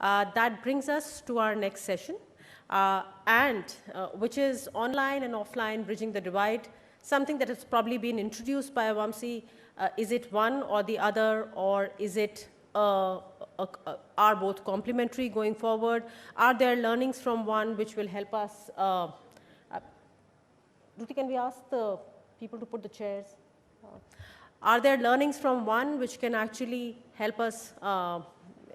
That brings us to our next session, which is online and offline bridging the divide, something that has probably been introduced by Vamsi. Is it one or the other, or is it are both complementary going forward? Are there learnings from one which will help us? Ruti, can we ask the people to put the chairs? Are there learnings from one which can actually help us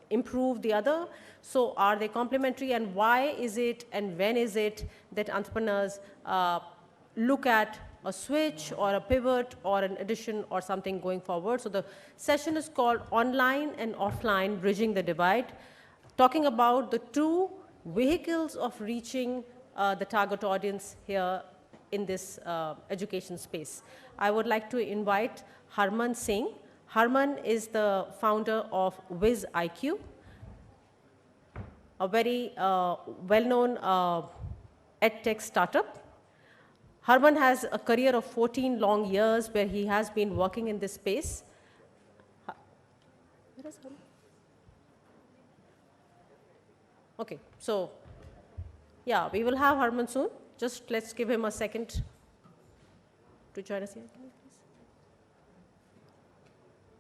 improve the other? So are they complementary, and why is it and when is it that entrepreneurs look at a switch or a pivot or an addition or something going forward? So the session is called Online and Offline Bridging the Divide, talking about the two vehicles of reaching the target audience here in this education space. I would like to invite Harman Singh. Harman is the founder of WizIQ, a very well-known edtech startup. Harman has a career of 14 long years where he has been working in this space. Where is Harman? Okay, so yeah, we will have Harman soon. Just let's give him a second to join us here.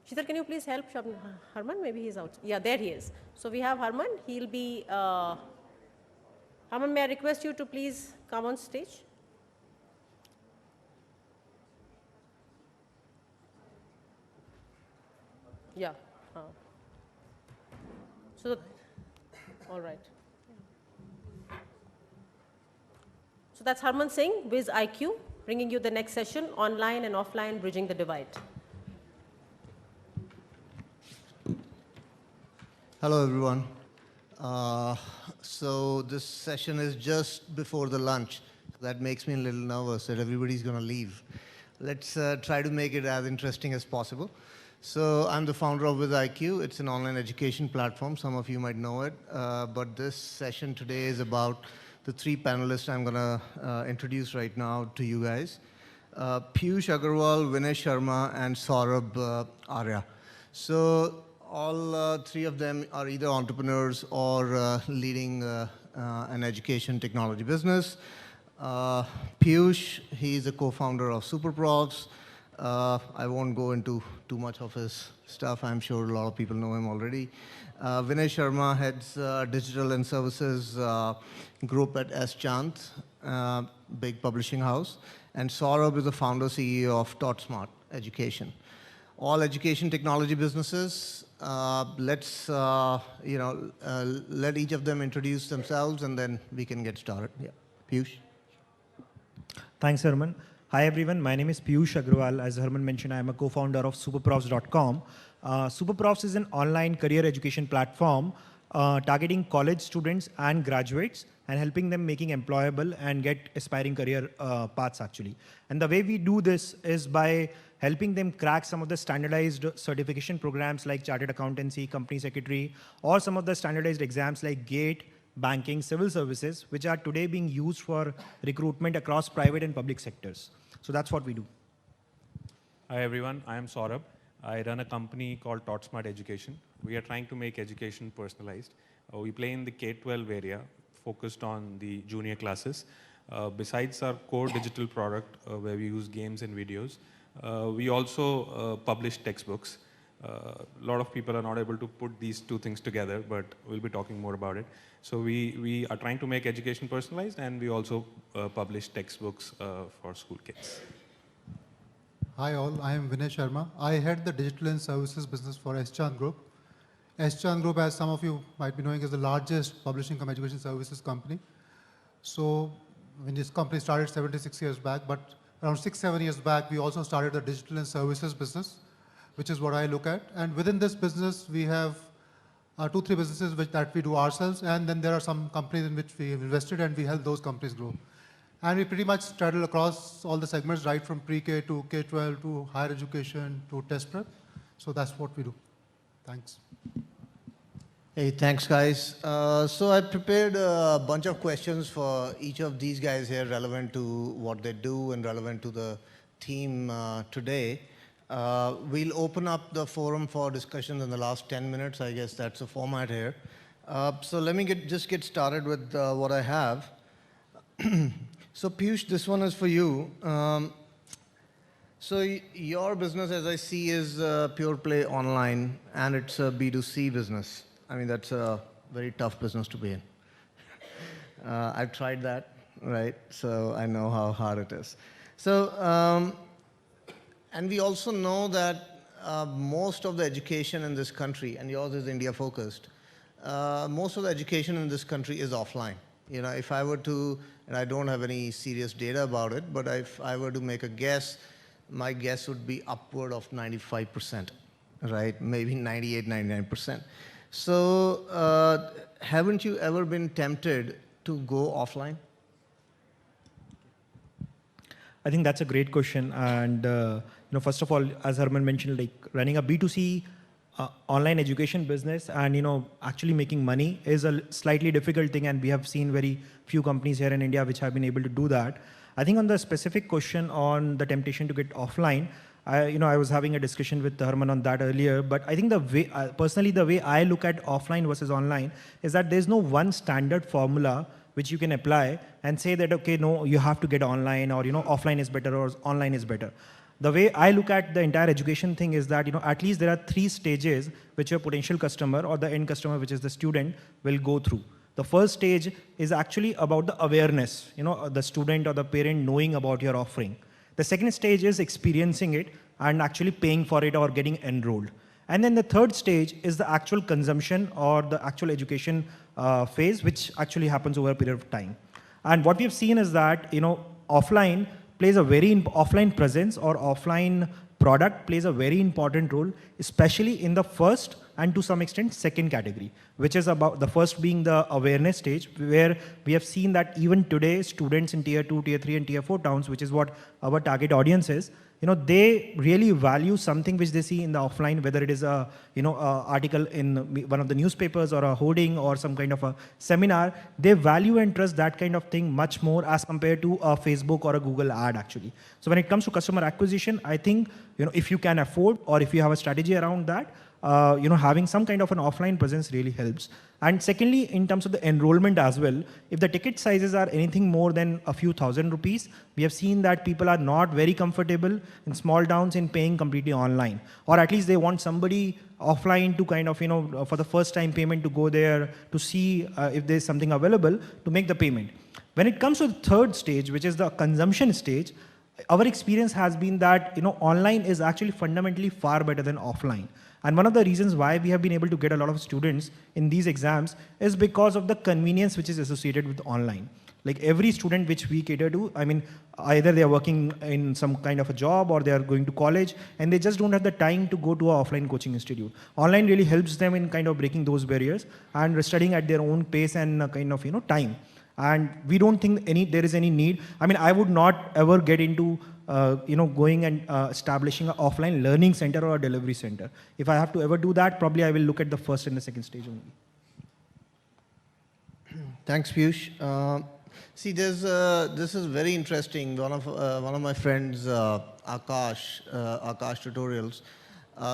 Sheetal, can you please help Harman? Maybe he's out. Yeah, there he is. So we have Harman. He'll be, Harman, may I request you to please come on stage? Yeah. So, all right. So that's Harman Singh, WizIQ, bringing you the next session, Online and Offline Bridging the Divide. Hello, everyone. So this session is just before the lunch. That makes me a little nervous that everybody's going to leave. Let's try to make it as interesting as possible. So I'm the founder of WizIQ. It's an online education platform. Some of you might know it. But this session today is about the three panelists I'm going to introduce right now to you guys. Piyush Agarwal, Vinay Sharma, and Saurabh Arya. So all three of them are either entrepreneurs or leading an education technology business. Piyush, he's a co-founder of SuperProfs. I won't go into too much of his stuff. I'm sure a lot of people know him already. Vinay Sharma heads digital and services group at Chand, big publishing house. And Saurabh is the founder CEO of TotSmart Education. All education technology businesses. Let's let each of them introduce themselves, and then we can get started. Yeah, Piyush. Thanks, Harman. Hi, everyone. My name is Piyush Agarwal. As Harman mentioned, I am a co-founder of SuperProfs.com. SuperProfs is an online career education platform targeting college students and graduates and helping them making employable and get aspiring career paths, actually. And the way we do this is by helping them crack some of the standardized certification programs like Chartered Accountancy, Company Secretary, or some of the standardized exams like GATE, banking, civil services, which are today being used for recruitment across private and public sectors. So that's what we do. Hi, everyone. I am Saurabh. I run a company called TotSmart Education. We are trying to make education personalized. We play in the K-12 area, focused on the junior classes. Besides our core digital product, where we use games and videos, we also publish textbooks. A lot of people are not able to put these two things together, but we'll be talking more about it. So we are trying to make education personalized, and we also publish textbooks for school kids. Hi all, I am Vinay Sharma. I head the digital and services business for Chand Group. Chand Group, as some of you might be knowing, is the largest publishing cum education services company. So when this company started 76 years back, but around 6-7 years back, we also started the digital and services business, which is what I look at. And within this business, we have 2-3 businesses that we do ourselves, and then there are some companies in which we have invested and we help those companies grow. And we pretty much straddle across all the segments, right from pre-K to K-12 to higher education to test prep. So that's what we do. Thanks. Hey, thanks, guys. So I prepared a bunch of questions for each of these guys here, relevant to what they do and relevant to the theme today. We'll open up the forum for discussions in the last 10 minutes. I guess that's the format here. So let me just get started with what I have. So Piyush, this one is for you. So your business, as I see, is pure play online, and it's a B2C business. I mean, that's a very tough business to be in. I've tried that, right? So I know how hard it is. So, and we also know that most of the education in this country, and yours is India focused, most of the education in this country is offline. You know, if I were to, and I don't have any serious data about it, but if I were to make a guess, my guess would be upward of 95%, right? Maybe 98, 99%. So haven't you ever been tempted to go offline? I think that's a great question. And first of all, as Harman mentioned, like running a B2C online education business and actually making money is a slightly difficult thing, and we have seen very few companies here in India which have been able to do that. I think on the specific question on the temptation to get offline, I was having a discussion with Harman on that earlier, but I think the way, personally, the way I look at offline versus online is that there's no one standard formula which you can apply and say that, okay, no, you have to get online, or, offline is better or online is better. The way I look at the entire education thing is that, at least there are 3 stages which your potential customer or the end customer, which is the student, will go through. The first stage is actually about the awareness, the student or the parent knowing about your offering. The second stage is experiencing it and actually paying for it or getting enrolled. And then the third stage is the actual consumption or the actual education phase, which actually happens over a period of time. And what we've seen is that, offline plays a offline presence or offline product plays a very important role, especially in the first and to some extent second category, which is about the first being the awareness stage, where we have seen that even today students in tier 2, tier 3 and tier 4 towns, which is what our target audience is, they really value something which they see in the offline, whether it is a article in one of the newspapers or a hoarding or some kind of a seminar. They value and trust that kind of thing much more as compared to a Facebook or a Google ad actually. So when it comes to customer acquisition, I think if you can afford or if you have a strategy around that, having some kind of an offline presence really helps. And secondly, in terms of the enrollment as well, if the ticket sizes are anything more than a few thousand rupees, we have seen that people are not very comfortable in small towns in paying completely online, or at least they want somebody offline to kind of, for the first time payment to go there to see if there's something available to make the payment. When it comes to the third stage, which is the consumption stage, our experience has been that, online is actually fundamentally far better than offline. And one of the reasons why we have been able to get a lot of students in these exams is because of the convenience which is associated with online. Like every student which we cater to, I mean, either they are working in some kind of a job or they are going to college and they just don't have the time to go to an offline coaching institute. Online really helps them in kind of breaking those barriers and studying at their own pace and kind of, time. And we don't think there is any need. I mean, I would not ever get into going and establishing an offline learning center or a delivery center. If I have to ever do that, probably I will look at the first and the second stage only. Thanks, Piyush. See, this is very interesting. One of my friends, Akash Tutorials,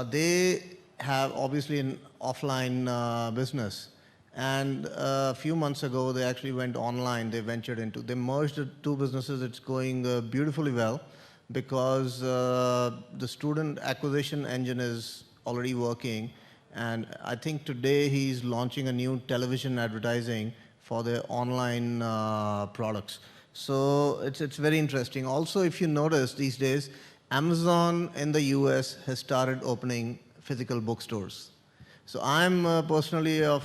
they have obviously an offline business. And a few months ago, they actually went online. They merged the 2 businesses. It's going beautifully well because the student acquisition engine is already working. And I think today he's launching a new television advertising for their online products. So it's very interesting. Also, if you notice these days, Amazon in the US has started opening physical bookstores. So I'm personally a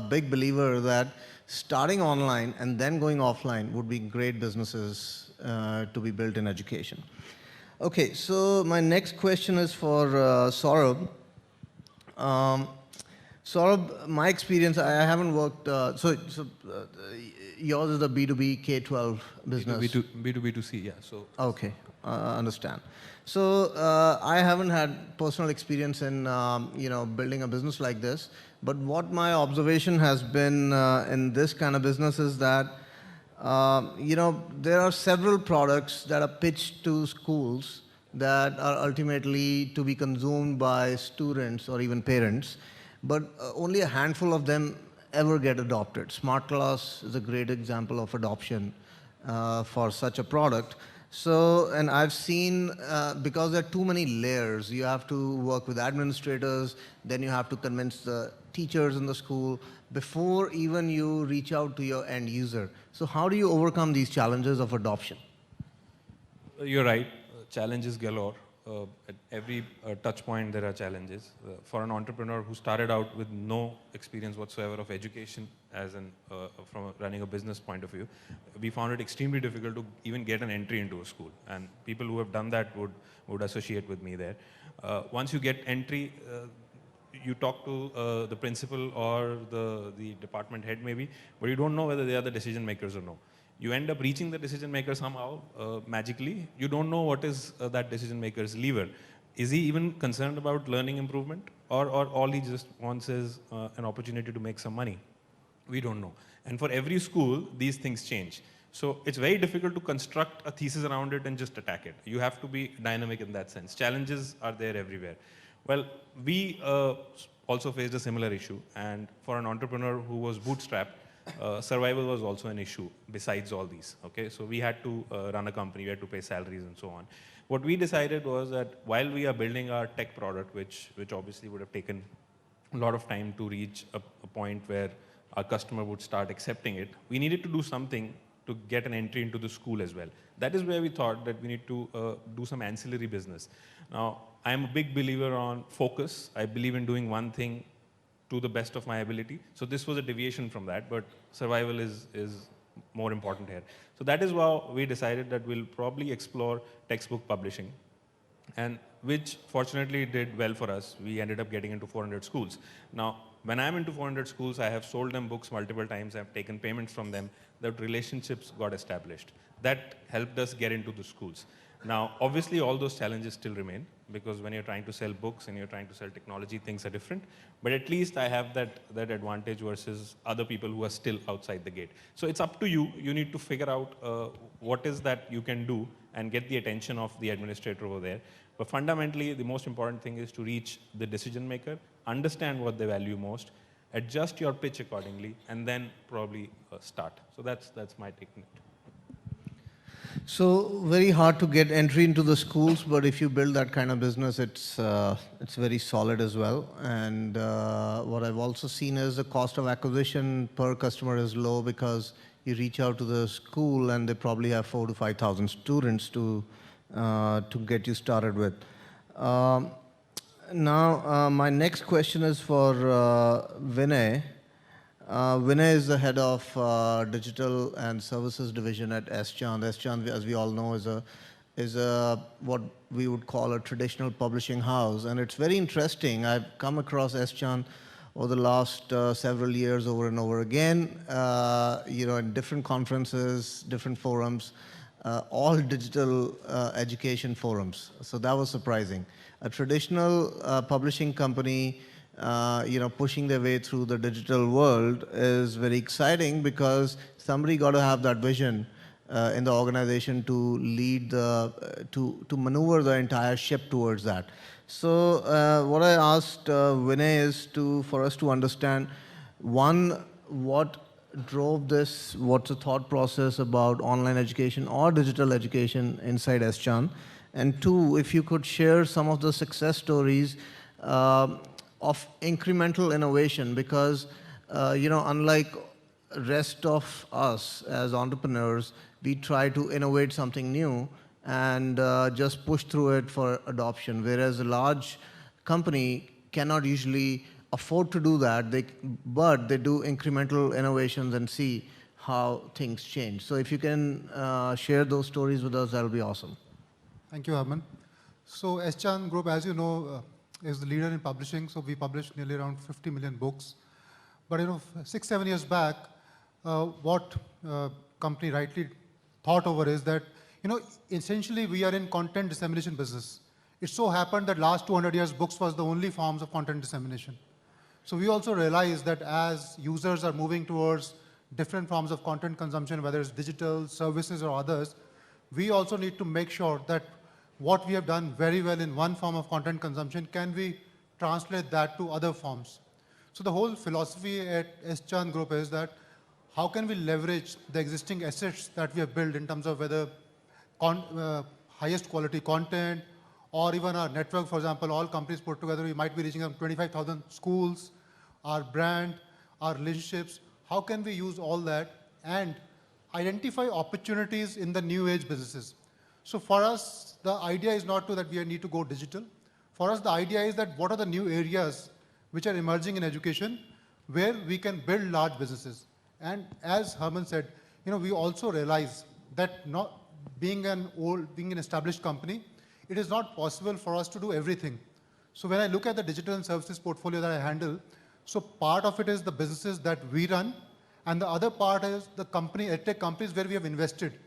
big believer that starting online and then going offline would be great businesses to be built in education. Okay, so my next question is for Saurabh. Saurabh, my experience, I haven't worked, yours is the B2B K-12 business. B2B2C, yeah. So okay, understand. So I haven't had personal experience in building a business like this, but what my observation has been in this kind of business is that there are several products that are pitched to schools that are ultimately to be consumed by students or even parents. but only a handful of them ever get adopted. Smart Class is a great example of adoption for such a product. So, and I've seen, because there are too many layers, you have to work with administrators, then you have to convince the teachers in the school before even you reach out to your end user. So how do you overcome these challenges of adoption? You're right, challenges galore. At every touch point, there are challenges. For an entrepreneur who started out with no experience whatsoever of education, as in from running a business point of view, we found it extremely difficult to even get an entry into a school. And people who have done that would associate with me there. Once you get entry, you talk to the principal or the department head maybe, but you don't know whether they are the decision makers or no. You end up reaching the decision maker somehow, magically. You don't know what is that decision maker's lever. Is he even concerned about learning improvement? Or all he just wants is an opportunity to make some money? We don't know. And for every school, these things change. So it's very difficult to construct a thesis around it and just attack it. You have to be dynamic in that sense. Challenges are there everywhere. Well, we also faced a similar issue. And for an entrepreneur who was bootstrapped, survival was also an issue besides all these. Okay, so we had to run a company, we had to pay salaries and so on. What we decided was that while we are building our tech product, which obviously would have taken a lot of time to reach a point where our customer would start accepting it, we needed to do something to get an entry into the school as well. That is where we thought that we need to do some ancillary business. Now, I'm a big believer on focus. I believe in doing one thing to the best of my ability. So this was a deviation from that, but survival is more important here. So that is why we decided that we'll probably explore textbook publishing, and which fortunately did well for us. We ended up getting into 400 schools. Now, when I'm into 400 schools, I have sold them books multiple times, I've taken payments from them, that relationships got established. That helped us get into the schools. Now, obviously, all those challenges still remain, because when you're trying to sell books and you're trying to sell technology, things are different. But at least I have that advantage versus other people who are still outside the gate. So it's up to you. You need to figure out what is that you can do and get the attention of the administrator over there. But fundamentally, the most important thing is to reach the decision maker, understand what they value most, adjust your pitch accordingly, and then probably start. So that's my take on it. So very hard to get entry into the schools, but if you build that kind of business, it's very solid as well. And what I've also seen is the cost of acquisition per customer is low, because you reach out to the school and they probably have 4,000 to 5,000 students to get you started with. Now, my next question is for Vinay. Vinay is the head of digital and services division at S-Chand. S-Chand, as we all know, is a what we would call a traditional publishing house, and it's very interesting. I've come across S-Chand over the last several years, over and over again, in different conferences, different forums, all digital education forums. So that was surprising. A traditional publishing company, pushing their way through the digital world is very exciting, because somebody got to have that vision in the organization to lead to maneuver the entire ship towards that. So what I asked Vinay is for us to understand, one, what drove this, what's the thought process about online education or digital education inside S-Chand, and two, if you could share some of the success stories of incremental innovation, because unlike rest of us as entrepreneurs, we try to innovate something new and just push through it for adoption, whereas a large company cannot usually afford to do that, but they do incremental innovations and see how things change. So if you can share those stories with us, that'll be awesome. Thank you, Harman. So S-Chand Group, as you know, is the leader in publishing. So we published nearly around 50 million books. But 6, 7 years back, what company rightly thought over is that, essentially we are in content dissemination business. It so happened that last 200 years, books was the only forms of content dissemination. So we also realized that as users are moving towards different forms of content consumption, whether it's digital, services, or others, we also need to make sure that what we have done very well in one form of content consumption, can we translate that to other forms? So the whole philosophy at S-Chan Group is that how can we leverage the existing assets that we have built in terms of whether highest quality content or even our network, for example, all companies put together, we might be reaching around 25,000 schools, our brand, our relationships. How can we use all that and identify opportunities in the new age businesses? So for us, the idea is not that we need to go digital. For us, the idea is that what are the new areas which are emerging in education where we can build large businesses. And as Harman said, we also realize that not being an established company, it is not possible for us to do everything. So when I look at the digital and services portfolio that I handle, so part of it is the businesses that we run, and the other part is the edtech companies where we have invested.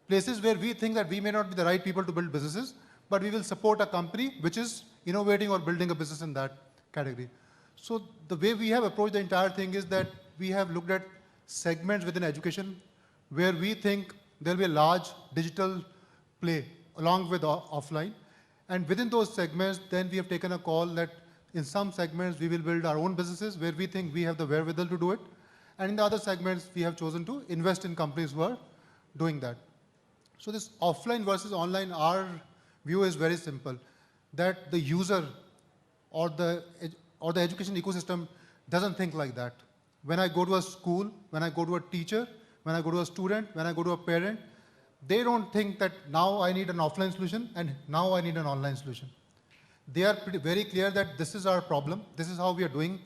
Places where we think that we may not be the right people to build businesses, but we will support a company which is innovating or building a business in that category. So the way we have approached the entire thing is that we have looked at segments within education where we think there will be a large digital play along with offline. And within those segments, then we have taken a call that in some segments, we will build our own businesses where we think we have the wherewithal to do it. And in the other segments, we have chosen to invest in companies who are doing that. So this offline versus online, our view is very simple, that the user or the education ecosystem doesn't think like that. When I go to a school, when I go to a teacher, when I go to a student, when I go to a parent, they don't think that now I need an offline solution and now I need an online solution. They are very clear that this is our problem, this is how we are doing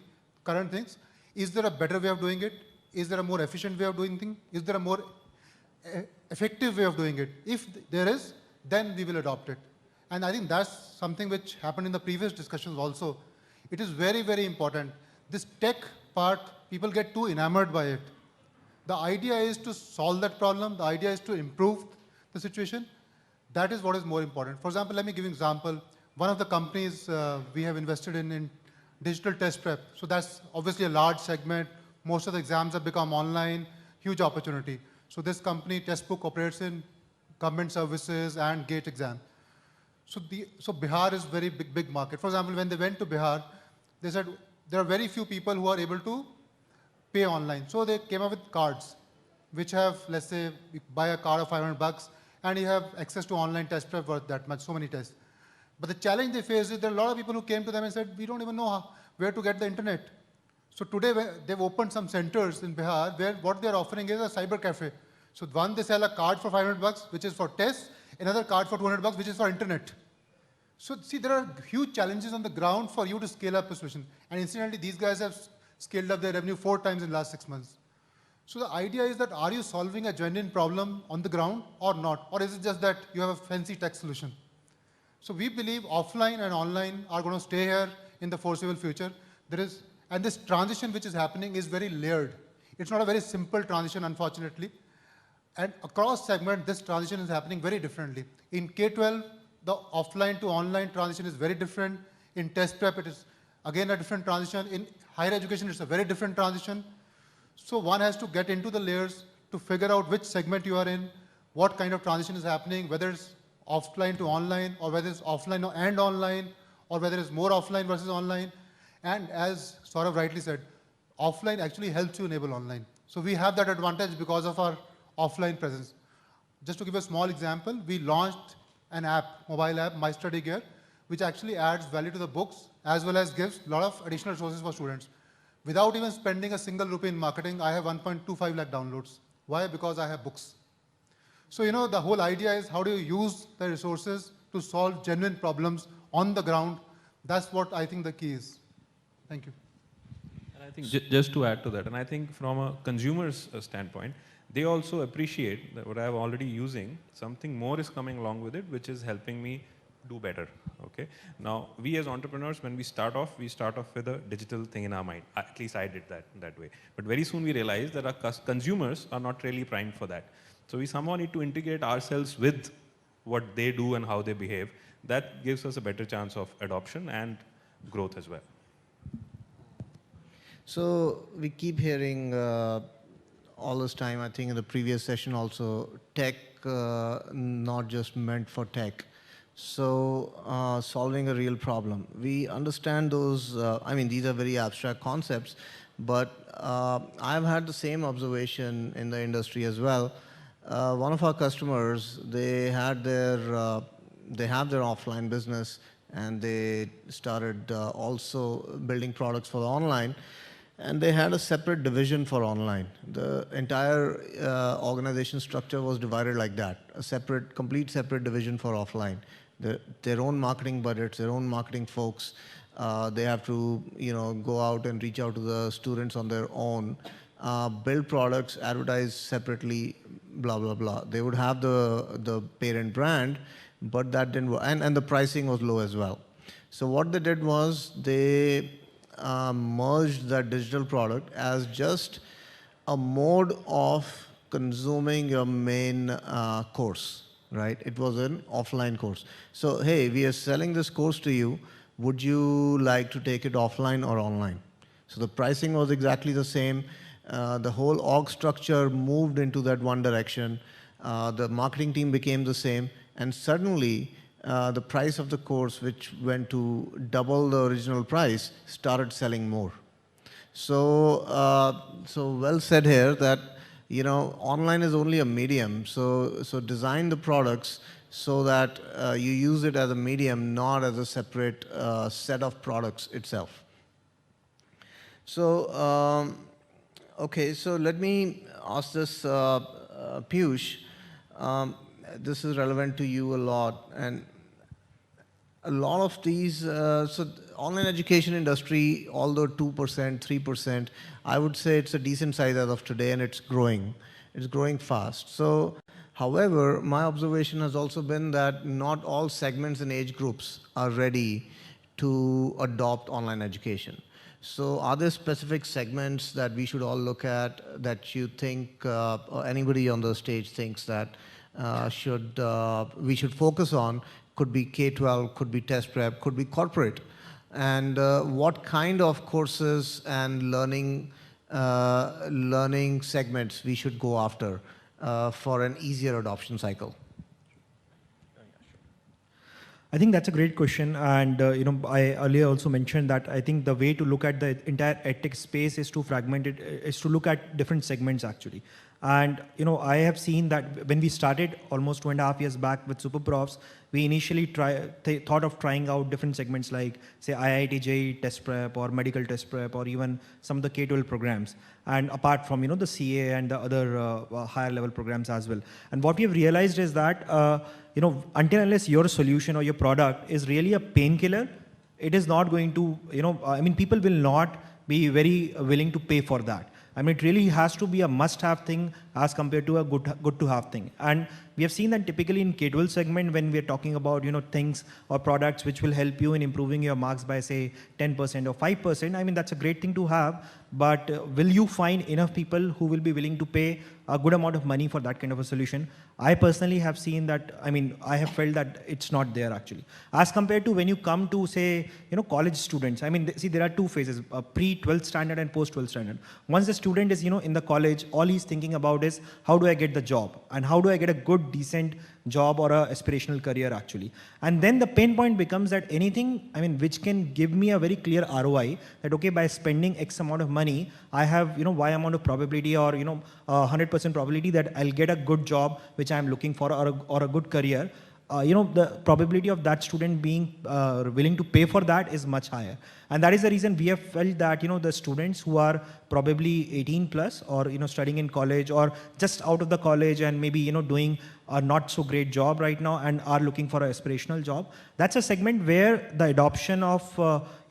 current things. Is there a better way of doing it? Is there a more efficient way of doing things? Is there a more effective way of doing it? If there is, then we will adopt it. And I think that's something which happened in the previous discussions also. It is very, very important. This tech part, people get too enamored by it. The idea is to solve that problem. The idea is to improve the situation. That is what is more important. For example, let me give you an example. One of the companies we have invested in digital test prep. So that's obviously a large segment. Most of the exams have become online, huge opportunity. So this company, Testbook, operates in government services and GATE exam. So Bihar is very big market. For example, when they went to Bihar, they said there are very few people who are able to pay online. So they came up with cards, which have, let's say, you buy a card of $500 and you have access to online test prep worth that much, so many tests. But the challenge they faced is there are a lot of people who came to them and said, we don't even know where to get the internet. So today they've opened some centers in Bihar where what they're offering is a cyber cafe. So one, they sell a card for $500, which is for tests, another card for $200, which is for internet. So see, there are huge challenges on the ground for you to scale up a solution. And incidentally, these guys have scaled up their revenue 4 times in the last 6 months. So the idea is that are you solving a genuine problem on the ground or not? Or is it just that you have a fancy tech solution? So we believe offline and online are going to stay here in the foreseeable future. And this transition which is happening is very layered. It's not a very simple transition, unfortunately. And across segment, this transition is happening very differently. In K-12, the offline to online transition is very different. In test prep, it is again a different transition. In higher education, it's a very different transition. So one has to get into the layers to figure out which segment you are in, what kind of transition is happening, whether it's offline to online, or whether it's offline and online, or whether it's more offline versus online. And as Saurabh rightly said, offline actually helps you enable online. So we have that advantage because of our offline presence. Just to give a small example, we launched an app, mobile app, My Study Gear, which actually adds value to the books as well as gives a lot of additional resources for students. Without even spending a single rupee in marketing, I have 1.25 lakh downloads. Why? Because I have books. So, the whole idea is how do you use the resources to solve genuine problems on the ground? That's what I think the key is. Thank you. And I think just to add to that, and I think from a consumer's standpoint, they also appreciate that what I'm already using, something more is coming along with it, which is helping me do better. Okay. Now, we as entrepreneurs, when we start off with a digital thing in our mind. At least I did that way. But very soon we realized that our consumers are not really primed for that. So we somehow need to integrate ourselves with what they do and how they behave. That gives us a better chance of adoption and growth as well. So we keep hearing all this time, I think in the previous session also, tech not just meant for tech, So solving a real problem. We understand those, I mean, these are very abstract concepts, but I've had the same observation in the industry as well. One of our customers, they have their offline business, and they started also building products for the online, and they had a separate division for online. The entire organization structure was divided like that, a separate, complete separate division for offline. Their own marketing budgets, their own marketing folks, they have to, go out and reach out to the students on their own, build products, advertise separately, blah, blah, blah. They would have the parent brand, but that didn't work. And the pricing was low as well. So what they did was they merged that digital product as just a mode of consuming your main course, right? It was an offline course. So, hey, we are selling this course to you. Would you like to take it offline or online? So the pricing was exactly the same. The whole org structure moved into that one direction. The marketing team became the same. And suddenly, the price of the course, which went to double the original price, started selling more. So, well said here that, online is only a medium. So design the products so that you use it as a medium, not as a separate set of products itself. So, okay, so let me ask this, Piyush. This is relevant to you a lot, and a lot of these, so online education industry, although 2%, 3%, I would say it's a decent size as of today, and it's growing. It's growing fast. So, however, my observation has also been that not all segments and age groups are ready to adopt online education. So are there specific segments that we should all look at that you think, or anybody on the stage thinks that we should focus on? Could be K-12, could be test prep, could be corporate. And what kind of courses and learning segments we should go after for an easier adoption cycle? I think that's a great question, and I earlier also mentioned that I think the way to look at the entire edtech space is to fragment it, is to look at different segments actually. And I have seen that when we started almost 2.5 years back with SuperProfs, we initially thought of trying out different segments like say IIT JEE test prep or medical test prep or even some of the K-12 programs. And apart from the CA and the other higher level programs as well. And what we have realized is that until unless your solution or your product is really a painkiller, it is not going to, people will not be very willing to pay for that. I mean, it really has to be a must-have thing as compared to a good-to-have thing. And we have seen that typically in K-12 segment when we are talking about, things or products which will help you in improving your marks by, say, 10% or 5%. I mean, that's a great thing to have. But will you find enough people who will be willing to pay a good amount of money for that kind of a solution? I personally have seen that, I have felt that it's not there actually. As compared to when you come to say, college students, see there are two phases, pre-12th standard and post-12th standard. Once the student is, in the college, all he's thinking about is how do I get the job and how do I get a good, decent job or a aspirational career actually. And then the pain point becomes that anything, which can give me a very clear ROI that, okay, by spending X amount of money, I have, Y amount of probability or, 100% probability that I'll get a good job, which I'm looking for or a good career. The probability of that student being willing to pay for that is much higher. And that is the reason we have felt that, the students who are probably 18 plus or, studying in college or just out of the college and maybe, doing a not so great job right now and are looking for an aspirational job, that's a segment where the adoption of,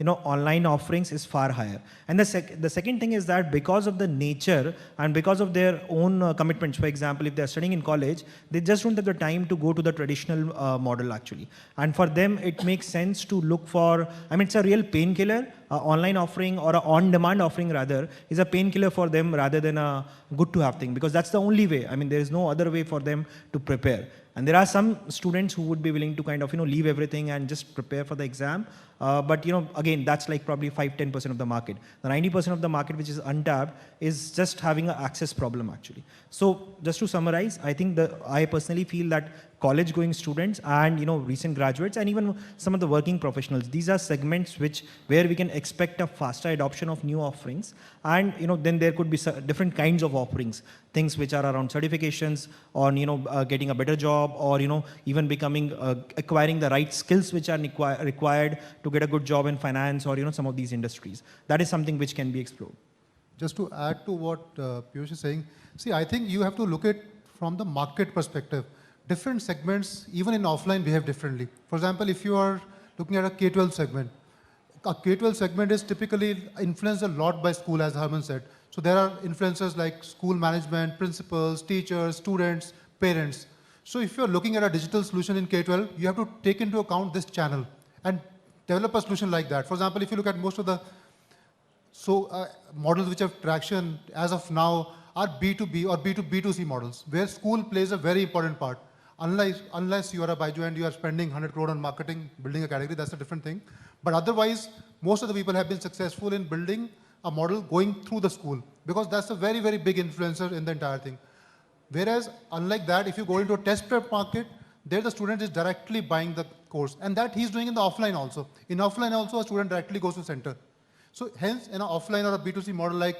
online offerings is far higher. And the second thing is that because of the nature and because of their own commitments, for example, if they're studying in college, they just don't have the time to go to the traditional model actually. And for them, it makes sense to look for, it's a real painkiller, a online offering or a on-demand offering rather is a painkiller for them rather than a good-to-have thing, because that's the only way. I mean, there is no other way for them to prepare. And there are some students who would be willing to kind of, leave everything and just prepare for the exam. But, again, that's like probably 5-10% of the market. The 90% of the market, which is untapped, is just having an access problem, actually. So just to summarize, I think I personally feel that college-going students and, recent graduates and even some of the working professionals, these are segments where we can expect a faster adoption of new offerings. And, then there could be different kinds of offerings, things which are around certifications on, getting a better job or, even acquiring the right skills which are required to get a good job in finance or, some of these industries. That is something which can be explored. Just to add to what Piyush is saying, see, I think you have to look at from the market perspective. Different segments, even in offline, behave differently. For example, if you are looking at a K-12 segment, a K-12 segment is typically influenced a lot by school, as Harman said. So there are influencers like school management, principals, teachers, students, parents. So if you're looking at a digital solution in K-12, you have to take into account this channel and develop a solution like that. For example, if you look at most of the models which have traction as of now are B2B or B2B2C models, where school plays a very important part. Unless you are a Baiju and you are spending 100 crore on marketing, building a category, that's a different thing. But otherwise, most of the people have been successful in building a model going through the school, because that's a very, very big influencer in the entire thing. Whereas, unlike that, if you go into a test prep market, there the student is directly buying the course. And that he's doing in the offline also. In offline also, a student directly goes to center. So hence, in an offline or a B2C model like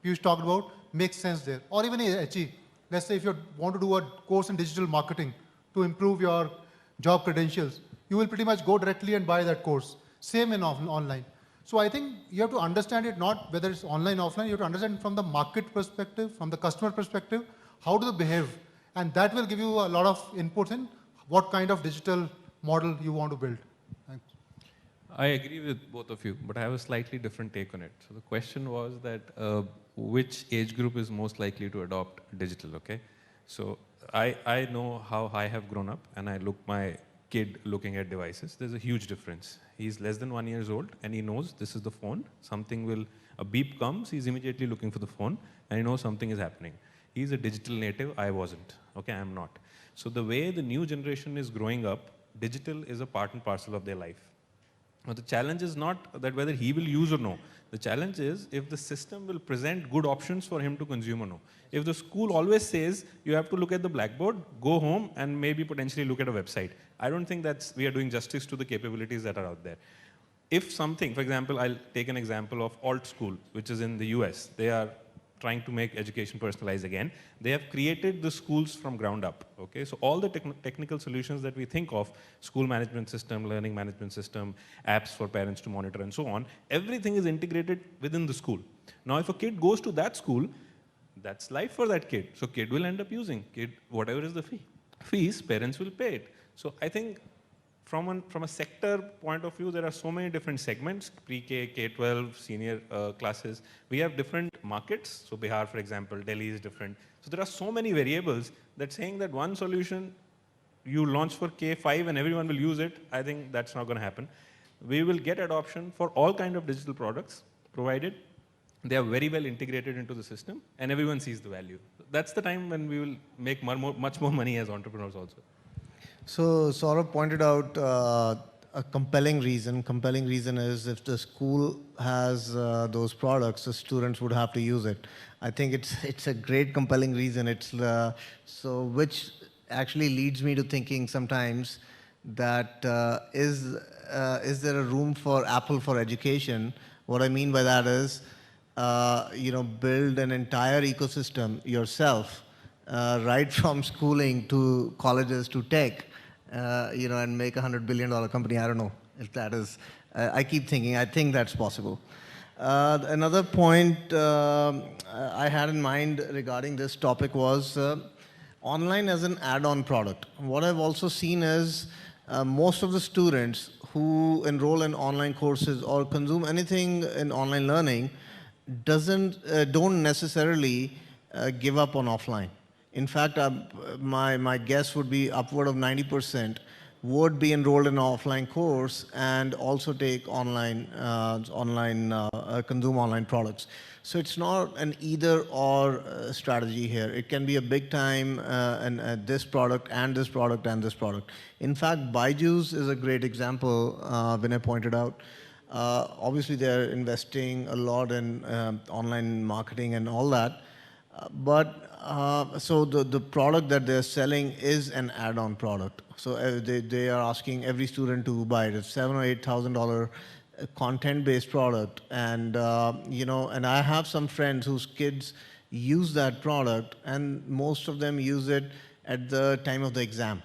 Piyush talked about, makes sense there. Or even a HE. Let's say if you want to do a course in digital marketing to improve your job credentials, you will pretty much go directly and buy that course. Same in online. So I think you have to understand it not whether it's online or offline, you have to understand from the market perspective, from the customer perspective, how do they behave? And that will give you a lot of input in what kind of digital model you want to build. Thanks. I agree with both of you, but I have a slightly different take on it. So the question was that which age group is most likely to adopt digital, okay? So I know how I have grown up, and I look my kid looking at devices. There's a huge difference. He's less than 1 year old, and he knows this is the phone. A beep comes, he's immediately looking for the phone, and he knows something is happening. He's a digital native, I wasn't, okay, I'm not. So the way the new generation is growing up, digital is a part and parcel of their life. Now, the challenge is not that whether he will use or no. The challenge is if the system will present good options for him to consume or no. If the school always says you have to look at the blackboard, go home and maybe potentially look at a website, I don't think we are doing justice to the capabilities that are out there. If something, for example, I'll take an example of Alt School, which is in the US. They are trying to make education personalized again. They have created the schools from ground up, okay? So all the technical solutions that we think of, school management system, learning management system, apps for parents to monitor and so on, everything is integrated within the school. Now, if a kid goes to that school, that's life for that kid. So kid will end up using whatever is the fees, parents will pay it. So I think from a sector point of view, there are so many different segments, pre-K, K-12, senior classes. We have different markets. So Bihar, for example, Delhi is different. So there are so many variables that saying that one solution you launch for K-5 and everyone will use it, I think that's not going to happen. We will get adoption for all kinds of digital products, provided they are very well integrated into the system and everyone sees the value. That's the time when we will make much more money as entrepreneurs also. So Saurabh pointed out a compelling reason. Compelling reason is if the school has those products, the students would have to use it. I think it's a great compelling reason. Which actually leads me to thinking sometimes that is there a room for Apple for education? What I mean by that is, build an entire ecosystem yourself, right from schooling to colleges to tech. And make $100 billion company. I don't know if that is, I keep thinking, I think that's possible. Another point I had in mind regarding this topic was online as an add-on product. What I've also seen is most of the students who enroll in online courses or consume anything in online learning don't necessarily give up on offline. In fact, my guess would be upward of 90% would be enrolled in an offline course and also take consume online products. So it's not an either or strategy here. It can be a big time and this product and this product and this product. In fact, Byju's is a great example, Vinay pointed out. Obviously, they're investing a lot in online marketing and all that. So the product that they're selling is an add-on product. So they are asking every student to buy it. It's $7,000 or $8,000 content-based product, and and I have some friends whose kids use that product, and most of them use it at the time of the exam.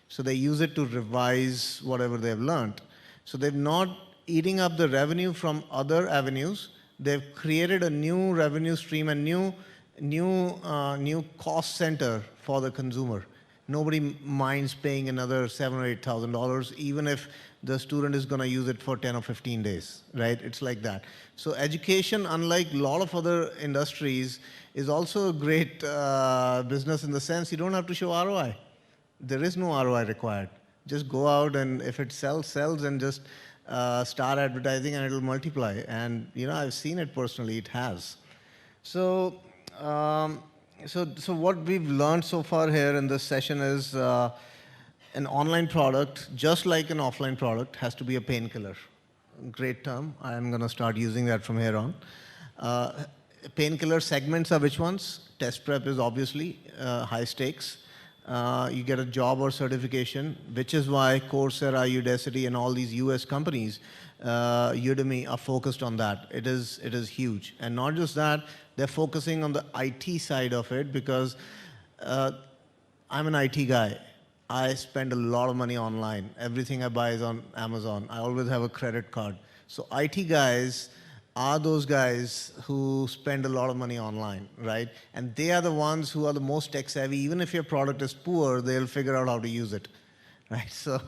So they use it to revise whatever they've learned. So they're not eating up the revenue from other avenues. They've created a new revenue stream, a new cost center for the consumer. Nobody minds paying another $7,000 or $8,000, even if the student is going to use it for 10 or 15 days, right? It's like that. So education, unlike a lot of other industries, is also a great business in the sense you don't have to show ROI. There is no ROI required. Just go out, and if it sells, and just start advertising and it'll multiply. And I've seen it personally, it has. So what we've learned so far here in this session is an online product, just like an offline product, has to be a painkiller. Great term. I'm going to start using that from here on. Painkiller segments are which ones? Test prep is obviously high stakes. You get a job or certification, which is why Coursera, Udacity, and all these US companies, Udemy, are focused on that. It is huge. And not just that, they're focusing on the IT side of it, because I'm an IT guy. I spend a lot of money online. Everything I buy is on Amazon. I always have a credit card. So IT guys are those guys who spend a lot of money online, right? And they are the ones who are the most tech savvy. Even if your product is poor, they'll figure out how to use it, right? So,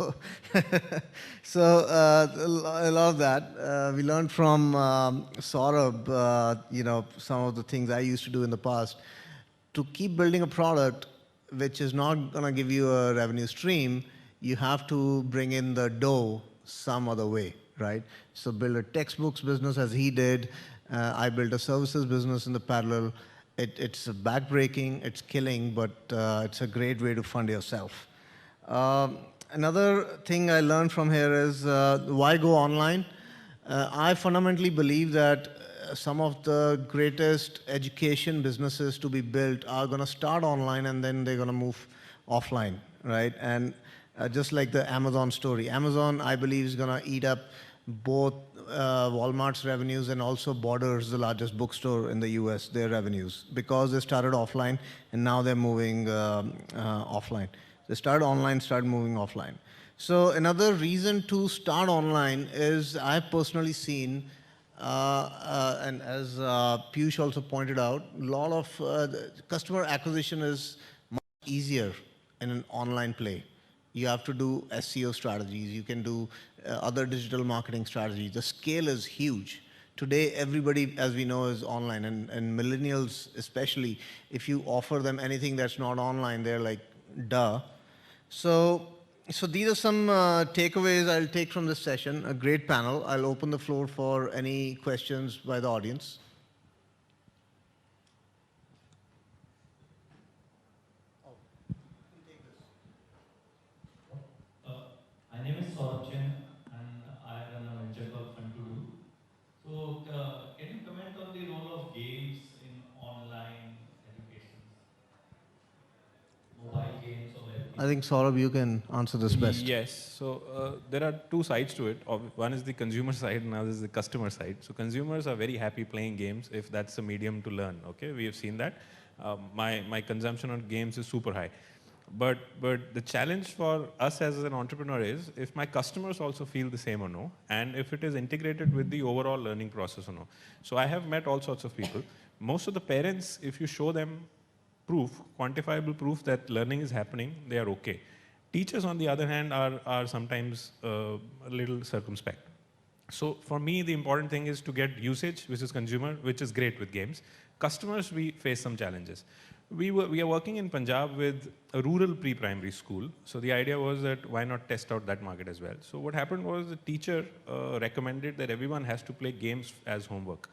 a lot of that. We learned from Saurabh, some of the things I used to do in the past. To keep building a product which is not going to give you a revenue stream, you have to bring in the dough some other way, right? So build a textbooks business as he did. I built a services business in the parallel. It's backbreaking, it's killing, but it's a great way to fund yourself. Another thing I learned from here is why go online? I fundamentally believe that some of the greatest education businesses to be built are going to start online and then they're going to move offline, right? And just like the Amazon story. Amazon, I believe, is going to eat up both Walmart's revenues and also Borders, the largest bookstore in the US, their revenues, because they started offline and now they're moving offline. They started online, started moving offline. So another reason to start online is I've personally seen, and as Piyush also pointed out, a lot of customer acquisition is much easier in an online play. You have to do SEO strategies. You can do other digital marketing strategies. The scale is huge. Today, everybody, as we know, is online, and millennials especially, if you offer them anything that's not online, they're like, duh. So these are some takeaways I'll take from this session. A great panel. I'll open the floor for any questions by the audience. My name is Saurabh Arya, and I run a venture called Fun to Do. So, can you comment on the role of games in online education? Mobile games or web games? I think, Saurabh, you can answer this best. Yes. So there are two sides to it. One is the consumer side, and another is the customer side. So consumers are very happy playing games if that's a medium to learn. Okay, we have seen that. My consumption on games is super high. But the challenge for us as an entrepreneur is if my customers also feel the same or no, and if it is integrated with the overall learning process or no. So I have met all sorts of people. Most of the parents, if you show them proof, quantifiable proof that learning is happening, they are okay. Teachers, on the other hand, are sometimes a little circumspect. So for me, the important thing is to get usage, which is consumer, which is great with games. Customers, we face some challenges. We are working in Punjab with a rural pre-primary school. So the idea was that why not test out that market as well. So what happened was the teacher recommended that everyone has to play games as homework.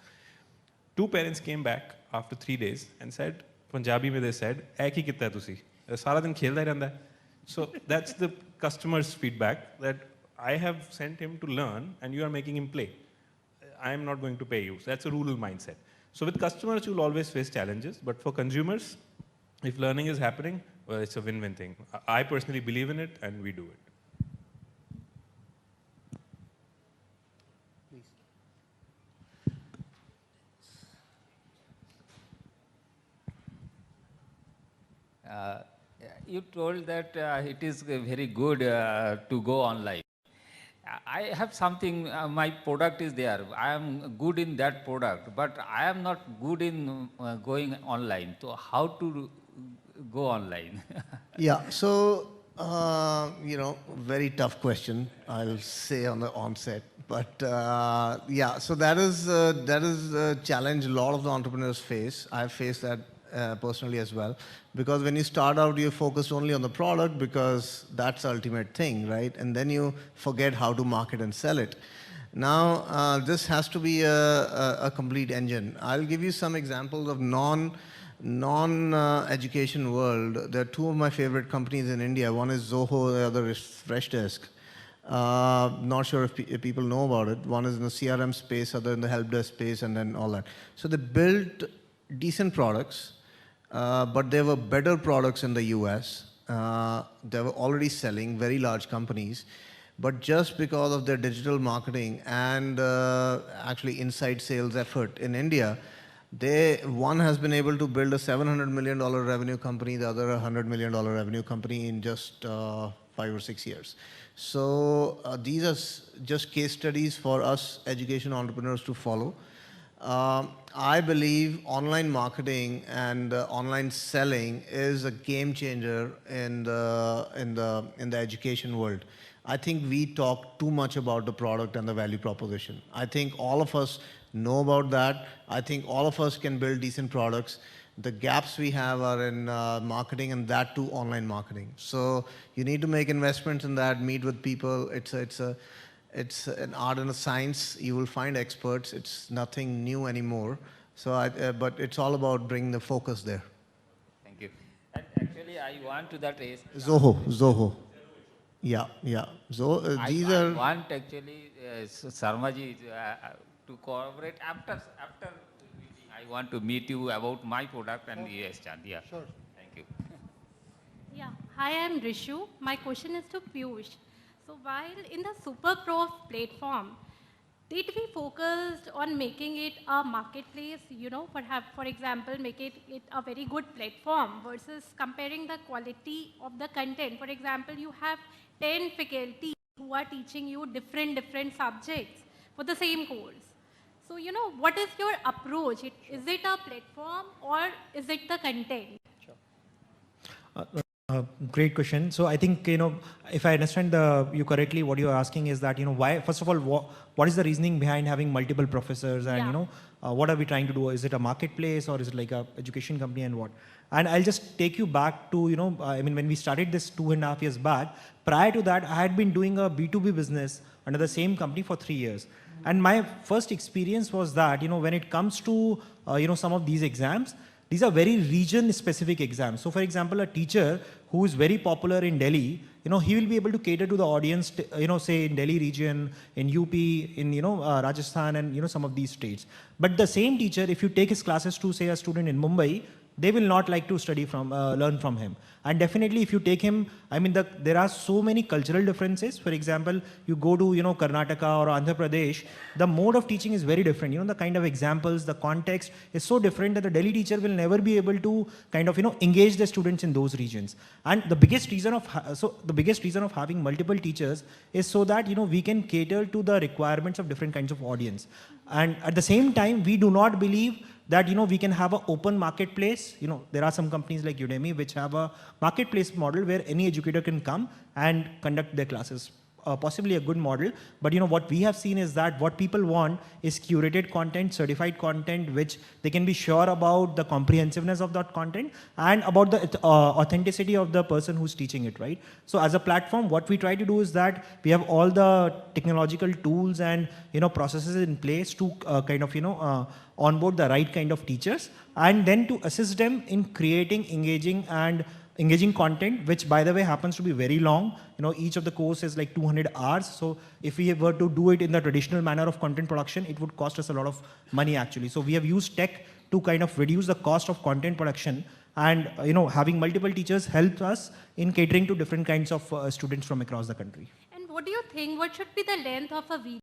Two parents came back after 3 days and said, Punjabi mein they said, "Ae ki kitta hai tusi? Sara din khelda hi rehanda hai." So that's the customer's feedback, that I have sent him to learn and you are making him play. I am not going to pay you. So that's a rural mindset. So with customers, you'll always face challenges, but for consumers, if learning is happening, well, it's a win-win thing. I personally believe in it and we do it. You told that it is very good to go online. I have something, my product is there. I am good in that product, but I am not good in going online. So how to go online? Yeah, so, very tough question, I'll say on the onset. But yeah, so that is a challenge a lot of the entrepreneurs face. I've faced that personally as well. Because when you start out, you're focused only on the product because that's the ultimate thing, right? And then you forget how to market and sell it. Now, this has to be a complete engine. I'll give you some examples of non-education world. There are two of my favorite companies in India. One is Zoho, the other is Freshdesk. Not sure if people know about it. One is in the CRM space, other in the help desk space, and then all that. So they built decent products, but there were better products in the US. They were already selling, very large companies. But just because of their digital marketing and actually inside sales effort in India, one has been able to build a $700 million revenue company, the other a $100 million revenue company in just 5 or 6 years. So these are just case studies for us education entrepreneurs to follow. I believe online marketing and online selling is a game changer in the education world. I think we talk too much about the product and the value proposition. I think all of us know about that. I think all of us can build decent products. The gaps we have are in marketing, and that too online marketing. So you need to make investments in that, meet with people. It's an art and a science. You will find experts. It's nothing new anymore. So, but it's all about bringing the focus there. Thank you. And actually, I want to that is Zoho. Yeah. I want actually Sharmaji to cooperate after meeting. I want to meet you about my product and yes, Chand. Yeah. Sure. Thank you. Yeah. Hi, I'm Rishu. My question is to Piyush. So while in the SuperProfs platform, did we focus on making it a marketplace, for example, make it a very good platform versus comparing the quality of the content? For example, you have 10 faculty who are teaching you different subjects for the same course. So, what is your approach? Is it a platform or is it the content? Great question. So I think, if I understand you correctly, what you're asking is that, why, first of all, what is the reasoning behind having multiple professors and, what are we trying to do? Is it a marketplace or is it like a education company and what? And I'll just take you back to, when we started this 2.5 years back, prior to that, I had been doing a B2B business under the same company for 3 years. And my first experience was that, when it comes to, some of these exams, these are very region-specific exams. So, for example, a teacher who is very popular in Delhi, he will be able to cater to the audience, say in Delhi region, in UP, in Rajasthan, and some of these states. But the same teacher, if you take his classes to, say, a student in Mumbai, they will not like to learn from him. And definitely, if you take him, there are so many cultural differences. For example, you go to, Karnataka or Andhra Pradesh, the mode of teaching is very different. The kind of examples, the context is so different that the Delhi teacher will never be able to kind of, engage the students in those regions. And the biggest reason of having multiple teachers is so that, we can cater to the requirements of different kinds of audience. And at the same time, we do not believe that we can have an open marketplace. There are some companies like Udemy which have a marketplace model where any educator can come and conduct their classes possibly a good model, but what we have seen is that what people want is curated content, certified content, which they can be sure about the comprehensiveness of that content and about the authenticity of the person who's teaching it, right? So as a platform, what we try to do is that we have all the technological tools and processes in place to kind of onboard the right kind of teachers, and then to assist them in creating engaging content, which by the way happens to be very long. Each of the course is like 200 hours. So if we were to do it in the traditional manner of content production, it would cost us a lot of money actually. So we have used tech to kind of reduce the cost of content production, and having multiple teachers helps us in catering to different kinds of students from across the country. And what do you think, what should be the length of a video?